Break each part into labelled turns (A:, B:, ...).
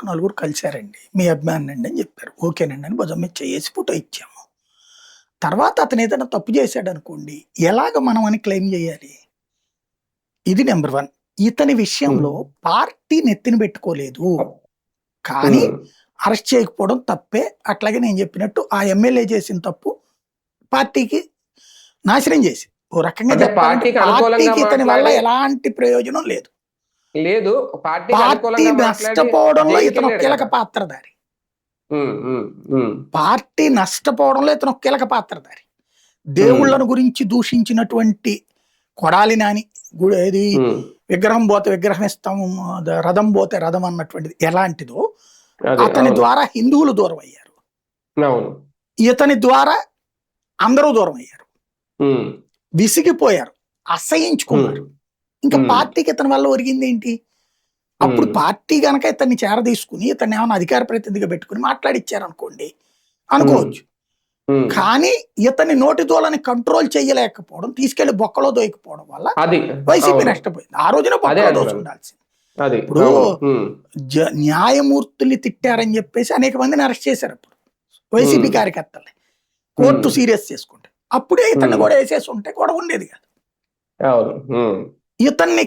A: నలుగురు కలిశారండి. మీ అభిమానినండి అని చెప్పారు. ఓకేనండి అని భుజం మీద చేయేసి ఫోటో ఇచ్చాము. తర్వాత అతను ఏదైనా తప్పు చేశాడనుకోండి, ఎలాగ మనం అని క్లెయిమ్ చేయాలి? ఇది నంబర్ 1. ఇతని విషయంలో పార్టీ నెత్తిన పెట్టుకోలేదు. కానీ అరెస్ట్ చేయకపోవడం తప్పే. అట్లాగే నేను చెప్పినట్టు ఆ ఎమ్మెల్యే చేసిన తప్పు పార్టీకి నాశనం చేసి ఓ రకంగా చెప్పాలంటే పార్టీకి ఇతని వల్ల ఎలాంటి ప్రయోజనం లేదు. పార్టీ నష్టపోవడంలో ఇతను కీలక పాత్రధారి. పార్టీ నష్టపోవడంలో ఇతను కీలక పాత్రధారి. దేవుళ్ళను గురించి దూషించినటువంటి కొడాలి నాని ఏది విగ్రహం పోతే విగ్రహం ఇస్తాము, రథం పోతే రథం అన్నటువంటిది ఎలాంటిదో అతని ద్వారా హిందువులు దూరం అయ్యారు. ఇతని ద్వారా అందరూ దూరం అయ్యారు, విసిగిపోయారు, అసహించుకున్నారు. ఇంకా పార్టీకి ఇతని వల్ల ఒరిగింది ఏంటి? అప్పుడు పార్టీ గనక ఇతన్ని చేరదీసుకుని ఇతన్ని ఏమైనా అధికార ప్రతినిధిగా పెట్టుకుని మాట్లాడిచ్చారు అనుకోండి, అనుకోవచ్చు. కానీ ఇతని నోటి దూలని కంట్రోల్ చేయలేకపోవడం, తీసుకెళ్లి బొక్కలో దోయకపోవడం వల్ల వైసీపీ నష్టపోయింది. ఆ రోజున బొక్కలో దోసి ఉండాల్సింది. ఇప్పుడు న్యాయమూర్తుల్ని తిట్టారని చెప్పేసి అనేక మందిని అరెస్ట్ చేశారు. అప్పుడు వైసీపీ కార్యకర్తల్ని కోర్టు సీరియస్ చేసుకుంటే అప్పుడే ఇతన్ని కూడా వేసేసి ఉంటే కూడా ఉండేది కాదు. ఇతన్ని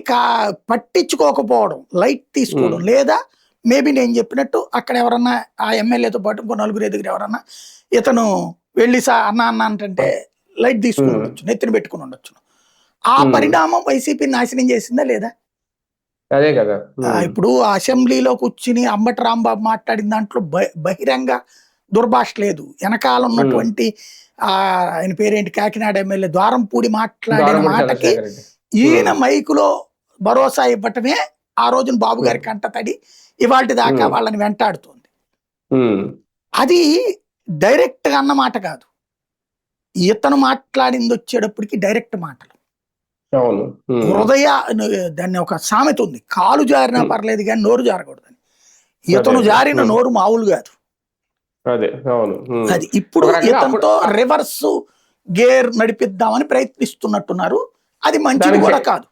A: పట్టించుకోకపోవడం, లైట్ తీసుకోవడం, లేదా మేబీ నేను చెప్పినట్టు అక్కడ ఎవరన్నా ఆ ఎమ్మెల్యేతో పాటు ఇంకో నలుగురు ఎదుగురు ఎవరన్నా ఇతను వెళ్ళి అన్న అంటే లైట్ తీసుకుని ఉండొచ్చు, నెత్తిన పెట్టుకుని ఉండొచ్చు. ఆ పరిణామం వైసీపీ నాశనం చేసిందా లేదా?
B: అదే కదా.
A: ఇప్పుడు అసెంబ్లీలో కూర్చుని అంబటి రాంబాబు మాట్లాడిన దాంట్లో బహిరంగ దుర్భాష లేదు. వెనకాల ఉన్నటువంటి ఆయన పేరేంటి, కాకినాడ ఎమ్మెల్యే ద్వారంపూడి మాట్లాడిన మాటకి ఈయన మైకులో భరోసా ఇవ్వటమే ఆ రోజున బాబు గారి కంట తడి ఇవాళ దాకా వాళ్ళని వెంటాడుతుంది. అది డైరెక్ట్ గా అన్నమాట కాదు, ఇతను మాట్లాడింది వచ్చేటప్పటికి డైరెక్ట్ మాటలు. దాన్ని ఒక సామెత ఉంది, కాలు జారినా పర్లేదు కానీ నోరు జారకూడదని. ఇతను జారిన నోరు మామూలు కాదు. అది ఇప్పుడు ఇతనితో రివర్స్ గేర్ నడిపిద్దామని ప్రయత్నిస్తున్నట్టున్నారు. అది మంచిది కూడా కాదు.